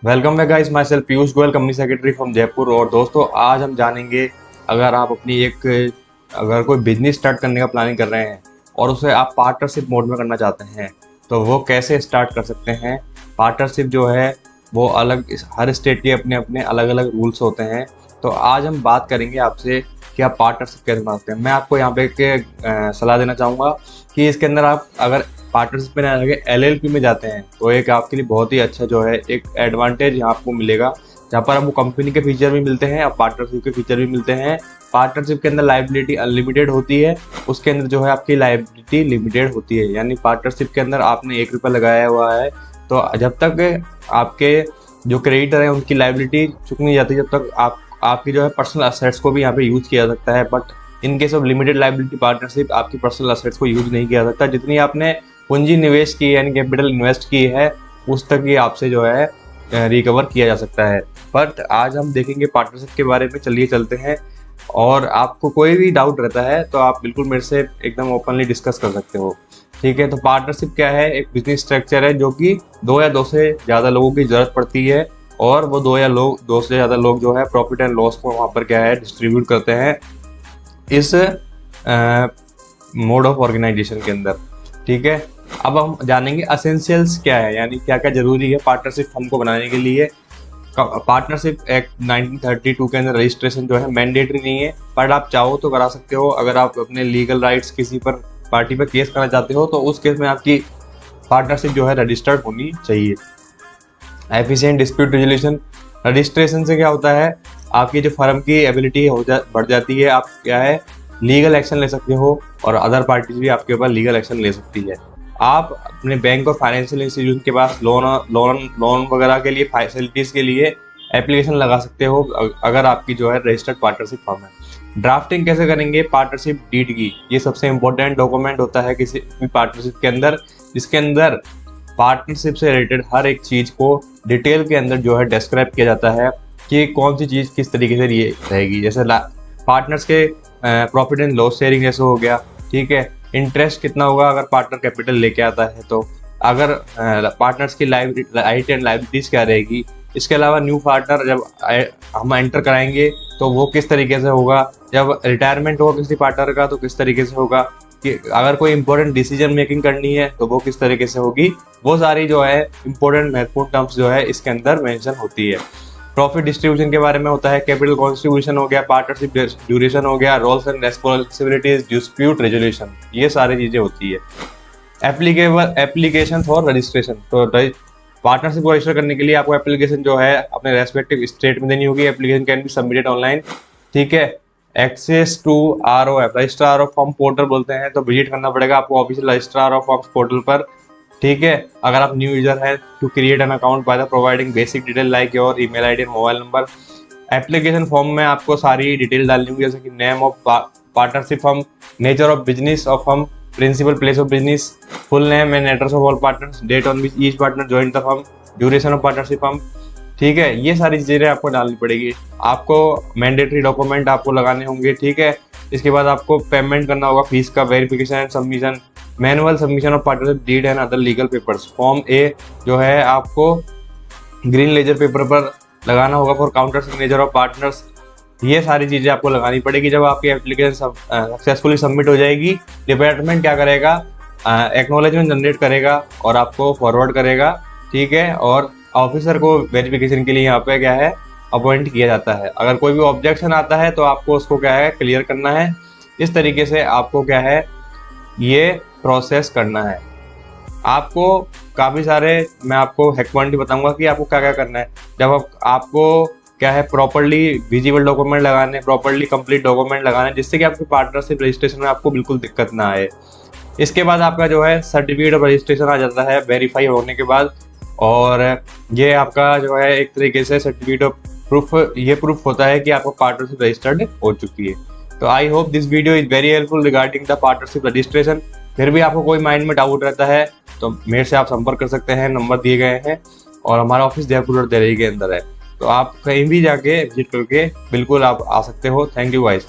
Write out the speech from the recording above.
Welcome back guys, my self Piyush Goyal, company secretary from Jaipur. और दोस्तों, आज हम जानेंगे अगर आप अगर कोई बिजनेस स्टार्ट करने का प्लानिंग कर रहे हैं और उसे आप पार्टनरशिप मोड में करना चाहते हैं तो वो कैसे स्टार्ट कर सकते हैं। पार्टनरशिप जो है वो हर स्टेट के अपने अपने अलग अलग रूल्स होते हैं। तो आज हम बात करेंगे आपसे कि आप पार्टनरशिप कैसे बनाते हैं। मैं आपको यहाँ पे सलाह देना चाहूँगा कि इसके अंदर आप अगर पार्टनरशिप में ना लगे LLP में जाते हैं तो एक आपके लिए बहुत ही अच्छा जो है एक एडवांटेज यहाँ आपको मिलेगा, जहाँ पर आपको कंपनी के फीचर भी मिलते हैं और पार्टनरशिप के फीचर भी मिलते हैं। पार्टनरशिप के अंदर लायबिलिटी अनलिमिटेड होती है, उसके अंदर जो है आपकी लायबिलिटी लिमिटेड होती है। यानी पार्टनरशिप के अंदर आपने 1 रुपया लगाया हुआ है तो जब तक आपके जो क्रेडिटर है उनकी लायबिलिटी चुक नहीं जाती, जब तक आपकी जो है पर्सनल असेट्स को भी यहाँ पे यूज किया जा सकता है। But in case of limited liability partnership आपकी पर्सनल असेट्स को यूज नहीं किया जा सकता। जितनी आपने पूंजी निवेश की है यानी कैपिटल इन्वेस्ट की है उस तक ये आपसे जो है रिकवर किया जा सकता है। बट आज हम देखेंगे पार्टनरशिप के बारे में। चलिए चलते हैं, और आपको कोई भी डाउट रहता है तो आप बिल्कुल मेरे से एकदम ओपनली डिस्कस कर सकते हो। ठीक है, तो पार्टनरशिप क्या है? एक बिजनेस स्ट्रक्चर है जो कि 2 या 2 से ज़्यादा लोगों की ज़रूरत पड़ती है और वो 2 से ज़्यादा लोग जो है प्रॉफिट एंड लॉस को वहाँ पर क्या है डिस्ट्रीब्यूट करते हैं इस मोड ऑफ ऑर्गेनाइजेशन के अंदर। ठीक है, अब हम जानेंगे असेंशियल्स क्या है, यानी क्या क्या जरूरी है पार्टनरशिप फर्म को बनाने के लिए। पार्टनरशिप एक्ट 1932 के अंदर रजिस्ट्रेशन जो है मैंडेटरी नहीं है, पर आप चाहो तो करा सकते हो। अगर आप अपने लीगल राइट्स किसी पर पार्टी पर केस करना चाहते हो तो उस केस में आपकी पार्टनरशिप जो है रजिस्टर्ड होनी चाहिए। एफिशिएंट डिस्प्यूट रेजोल्यूशन, रजिस्ट्रेशन से क्या होता है आपकी जो फर्म की एबिलिटी बढ़ जाती है। आप क्या है लीगल एक्शन ले सकते हो और अदर पार्टीज भी आपके ऊपर लीगल एक्शन ले सकती है। आप अपने बैंक और फाइनेंशियल इंस्टीट्यूशन के पास लोन वगैरह के लिए फैसिलिटीज के लिए एप्लीकेशन लगा सकते हो अगर आपकी जो है रजिस्टर्ड पार्टनरशिप फर्म है। ड्राफ्टिंग कैसे करेंगे पार्टनरशिप डीड की? ये सबसे इंपॉर्टेंट डॉक्यूमेंट होता है किसी भी पार्टनरशिप के अंदर, जिसके अंदर पार्टनरशिप से रिलेटेड हर एक चीज को डिटेल के अंदर जो है डिस्क्राइब किया जाता है कि कौन सी चीज किस तरीके से ये रहेगी। जैसे पार्टनर्स के प्रॉफिट एंड लॉस शेयरिंग जैसे हो गया। ठीक है, इंटरेस्ट कितना होगा अगर पार्टनर कैपिटल लेके आता है तो, अगर पार्टनर्स की राइट एंड लायबिलिटीज क्या रहेगी। इसके अलावा न्यू पार्टनर जब हम एंटर कराएंगे तो वो किस तरीके से होगा, जब रिटायरमेंट होगा किसी पार्टनर का तो किस तरीके से होगा, कि अगर कोई इंपॉर्टेंट डिसीजन मेकिंग करनी है तो वो किस तरीके से होगी। वो सारी जो है इंपॉर्टेंट महत्वपूर्ण टर्म्स जो है इसके अंदर मेंशन होती है। प्रॉफिट डिस्ट्रीब्यूशन के बारे में होता है, कैपिटल कॉन्स्टिट्यूशन हो गया, पार्टनरशिप ड्यूरेशन हो गया, roles and responsibilities, dispute resolution, ये सारी चीजें होती है। एप्लीकेशन फॉर रजिस्ट्रेशन, तो पार्टनरशिप को रजिस्टर करने के लिए आपको एप्लीकेशन जो है अपने रेस्पेक्टिव स्टेट में देनी होगी। Application can be submitted online. ठीक है, access to ROF, registrar of firm portal बोलते हैं, तो विजिट करना पड़ेगा आपको official registrar of firm portal पर। ठीक है, अगर आप न्यू यूजर है to create an account by the providing basic detail like your email ID and mobile number. Application form में आपको सारी डिटेल डालनी होगी, जैसे कि name of partnership firm, nature of business of firm, principal place of business, full name and address of all partners, date on which each partner join the firm, duration of partnership firm. ठीक है, ये सारी चीजें आपको डालनी पड़ेगी। आपको mandatory document आपको लगाने होंगे। ठीक है, इसके बाद आपको पेमेंट करना होगा फीस का, verification and submission, manual submission of partnership deed and other legal papers. Form A जो है आपको ग्रीन लेजर पेपर पर लगाना होगा for counter signature of partners. ये सारी चीजें आपको लगानी पड़ेगी। जब आपकी एप्लीकेशन सक्सेसफुली सबमिट हो जाएगी, डिपार्टमेंट क्या करेगा, एक्नॉलेजमेंट जनरेट करेगा और आपको फॉरवर्ड करेगा। ठीक है, और ऑफिसर को वेरिफिकेशन के लिए यहाँ पे क्या है अपॉइंट किया जाता है। अगर कोई भी ऑब्जेक्शन आता है तो आपको उसको क्या है क्लियर करना है। इस तरीके से आपको क्या है ये प्रोसेस करना है। आपको काफ़ी सारे मैं आपको हैक पॉइंट बताऊंगा कि आपको क्या क्या करना है। जब आपको क्या है प्रॉपर्ली विजिबल डॉक्यूमेंट लगाने, प्रॉपर्ली कंप्लीट डॉक्यूमेंट लगाने, जिससे कि आपके पार्टनरशिप रजिस्ट्रेशन में आपको बिल्कुल दिक्कत ना आए। इसके बाद आपका जो है सर्टिफिकेट ऑफ रजिस्ट्रेशन आ जाता है वेरीफाई होने के बाद, और ये आपका जो है एक तरीके से सर्टिफिकेट ऑफ प्रूफ, ये प्रूफ होता है कि आपका पार्टनरशिप रजिस्टर्ड हो चुकी है। तो I hope this video is very helpful regarding the partnership registration. फिर भी आपको कोई माइंड में डाउट रहता है तो मेरे से आप संपर्क कर सकते हैं, नंबर दिए गए हैं और हमारा ऑफिस जयपुर रोड दिल्ली के अंदर है। तो आप कहीं भी जाके विजिट करके बिल्कुल आप आ सकते हो। Thank you guys.